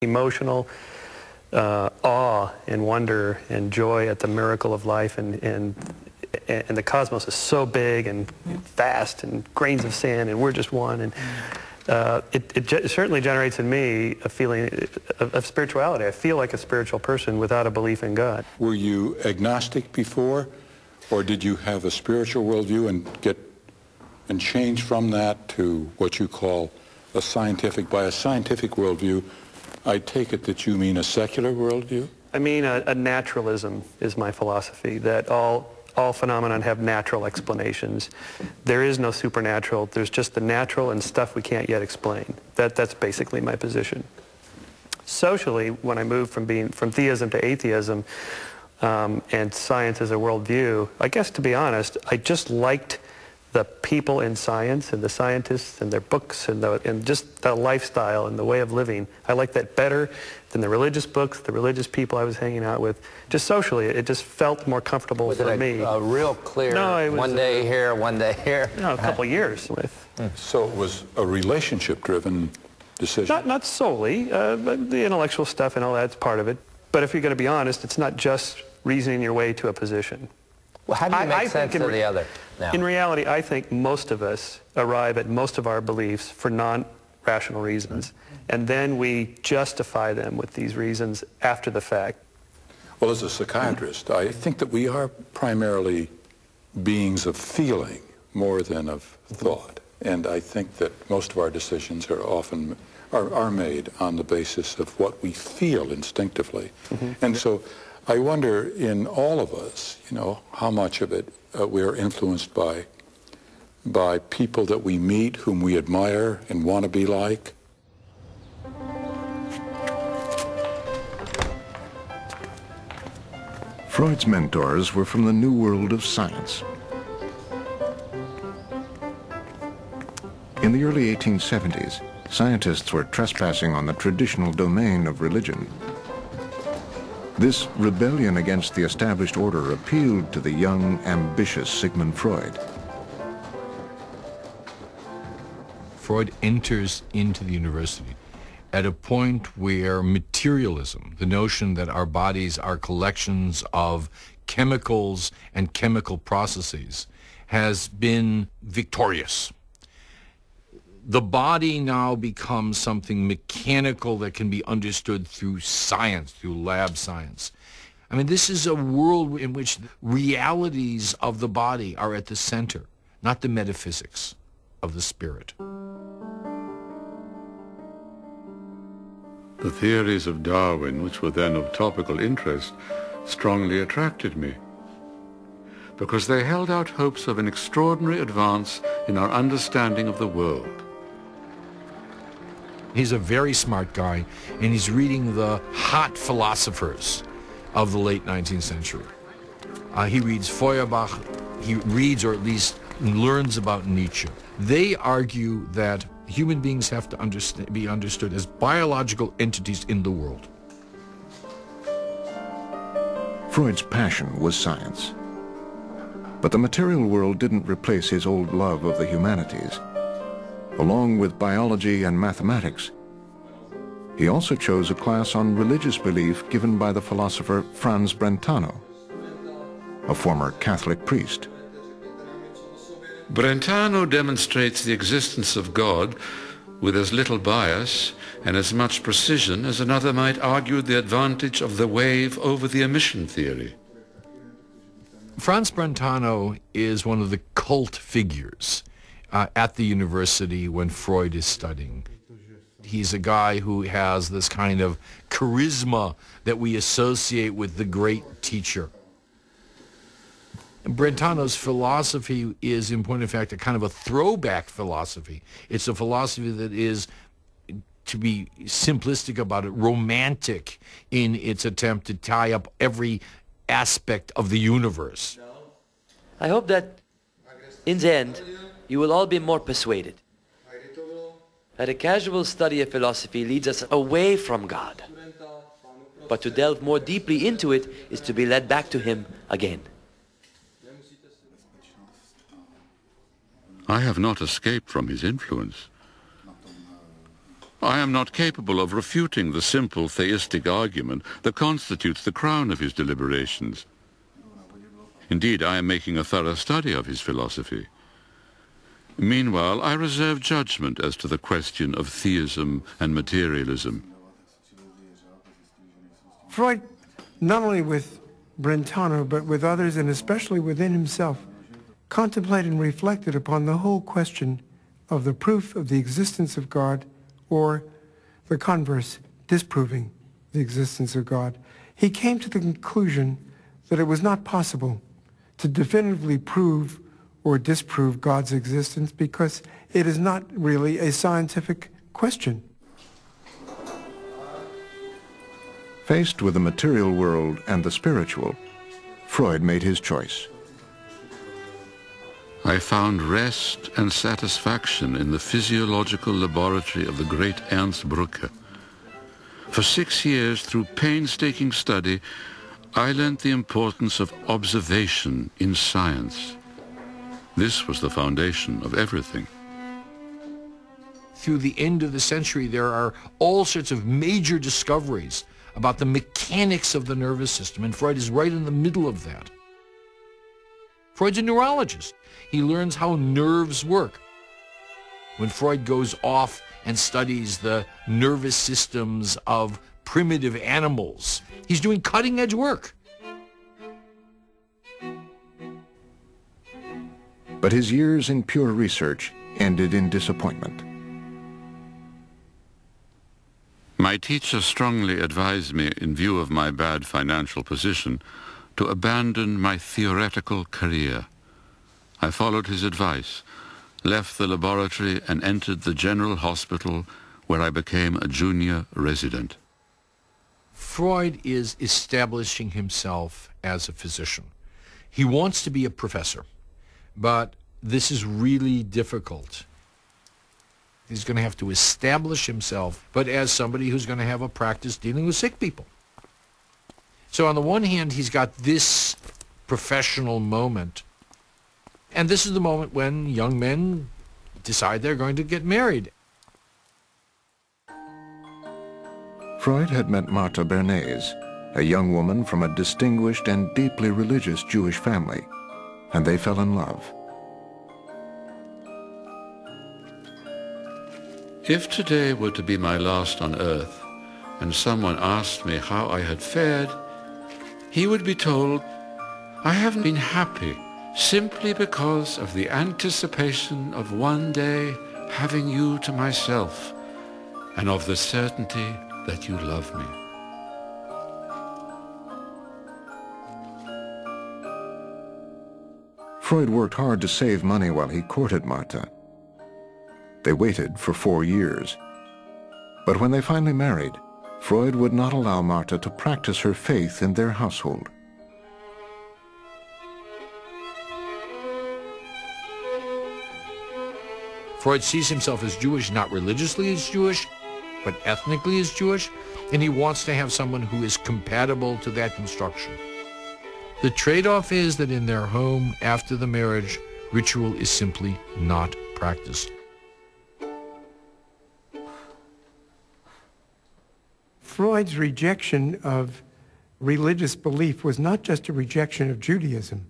Emotional awe and wonder and joy at the miracle of life, and the cosmos is so big and vast and grains of sand, and we're just one. And it certainly generates in me a feeling of spirituality. I feel like a spiritual person without a belief in God. Were you agnostic before, or did you have a spiritual worldview and change from that to what you call a scientific? By a scientific worldview, I take it that you mean a secular worldview? I mean a naturalism is my philosophy, that all phenomena have natural explanations. There is no supernatural. There's just the natural and stuff we can't yet explain. That's basically my position. Socially, when I moved from theism to atheism and science as a worldview, I guess, to be honest, I just liked the people in science and the scientists and their books and just the lifestyle and the way of living. I liked that better than the religious books, the religious people I was hanging out with. Just socially, it just felt more comfortable for me. Was it a real clear, no, it was one day here, one day here? No, a couple of years with. So it was a relationship-driven decision? Not solely. But the intellectual stuff and all that's part of it. But if you're going to be honest, it's not just reasoning your way to a position. Well, how do you make sense of the other now? In reality, I think most of us arrive at most of our beliefs for non-rational reasons, and then we justify them with these reasons after the fact. Well, as a psychiatrist, I think that we are primarily beings of feeling more than of thought, and I think that most of our decisions are often are made on the basis of what we feel instinctively. And so I wonder, in all of us, how much of it we are influenced by people that we meet, whom we admire and want to be like. Freud's mentors were from the new world of science. In the early 1870s, scientists were trespassing on the traditional domain of religion. This rebellion against the established order appealed to the young, ambitious Sigmund Freud. Freud enters into the university at a point where materialism, the notion that our bodies are collections of chemicals and chemical processes, has been victorious. The body now becomes something mechanical that can be understood through science, through lab science. I mean, this is a world in which realities of the body are at the center, not the metaphysics of the spirit. The theories of Darwin, which were then of topical interest, strongly attracted me, because they held out hopes of an extraordinary advance in our understanding of the world. He's a very smart guy, and he's reading the hot philosophers of the late 19th century. He reads Feuerbach, he reads, or at least learns about Nietzsche. They argue that human beings have to be understood as biological entities in the world. Freud's passion was science. But the material world didn't replace his old love of the humanities. Along with biology and mathematics, he also chose a class on religious belief given by the philosopher Franz Brentano, a former Catholic priest. Brentano demonstrates the existence of God with as little bias and as much precision as another might argue the advantage of the wave over the emission theory. Franz Brentano is one of the cult figures at the university when Freud is studying. He's a guy who has this kind of charisma that we associate with the great teacher. Brentano's philosophy is, in point of fact, a kind of a throwback philosophy. It's a philosophy that is, to be simplistic about it, romantic in its attempt to tie up every aspect of the universe. I hope that, in the end, you will all be more persuaded that a casual study of philosophy leads us away from God. But to delve more deeply into it is to be led back to Him again. I have not escaped from his influence. I am not capable of refuting the simple theistic argument that constitutes the crown of his deliberations. Indeed, I am making a thorough study of his philosophy. Meanwhile, I reserve judgment as to the question of theism and materialism. Freud, not only with Brentano, but with others, and especially within himself, contemplated and reflected upon the whole question of the proof of the existence of God, or the converse, disproving the existence of God. He came to the conclusion that it was not possible to definitively prove or disprove God's existence because it is not really a scientific question. Faced with the material world and the spiritual, Freud made his choice. I found rest and satisfaction in the physiological laboratory of the great Ernst Brücke. For 6 years, through painstaking study, I learnt the importance of observation in science. This was the foundation of everything. Through the end of the century, there are all sorts of major discoveries about the mechanics of the nervous system, and Freud is right in the middle of that. Freud's a neurologist. He learns how nerves work. When Freud goes off and studies the nervous systems of primitive animals, he's doing cutting-edge work. But his years in pure research ended in disappointment. My teacher strongly advised me, in view of my bad financial position, to abandon my theoretical career. I followed his advice, left the laboratory, and entered the general hospital, where I became a junior resident. Freud is establishing himself as a physician. He wants to be a professor, but this is really difficult. He's going to have to establish himself, but as somebody who's going to have a practice dealing with sick people. So on the one hand, he's got this professional moment, and this is the moment when young men decide they're going to get married. Freud had met Martha Bernays, a young woman from a distinguished and deeply religious Jewish family, and they fell in love. If today were to be my last on earth, and someone asked me how I had fared, he would be told, I haven't been happy simply because of the anticipation of one day having you to myself, and of the certainty that you love me. Freud worked hard to save money while he courted Martha. They waited for 4 years. But when they finally married, Freud would not allow Martha to practice her faith in their household. Freud sees himself as Jewish, not religiously as Jewish, but ethnically as Jewish, and he wants to have someone who is compatible to that construction. The trade-off is that in their home, after the marriage, ritual is simply not practiced. Freud's rejection of religious belief was not just a rejection of Judaism.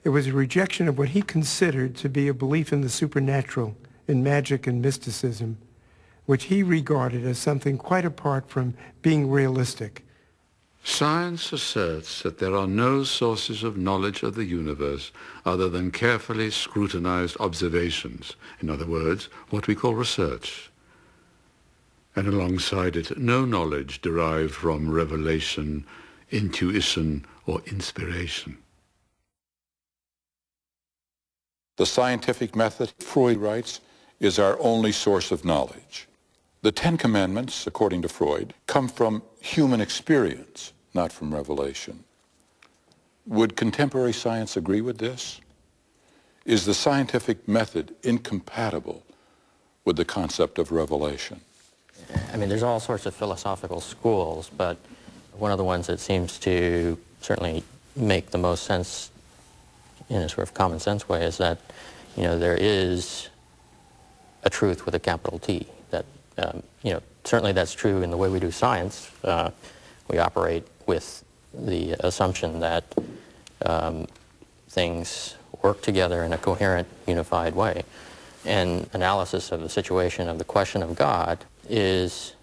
It was a rejection of what he considered to be a belief in the supernatural, in magic and mysticism, which he regarded as something quite apart from being realistic. Science asserts that there are no sources of knowledge of the universe other than carefully scrutinized observations, in other words, what we call research. And alongside it, no knowledge derived from revelation, intuition, or inspiration. The scientific method, Freud writes, is our only source of knowledge. The 10 Commandments, according to Freud, come from human experience, not from revelation. Would contemporary science agree with this? Is the scientific method incompatible with the concept of revelation? I mean, there's all sorts of philosophical schools, but one of the ones that seems to certainly make the most sense in a sort of common sense way is that, you know, there is a truth with a capital T, that Certainly that's true in the way we do science. We operate with the assumption that things work together in a coherent, unified way. And analysis of the situation of the question of God is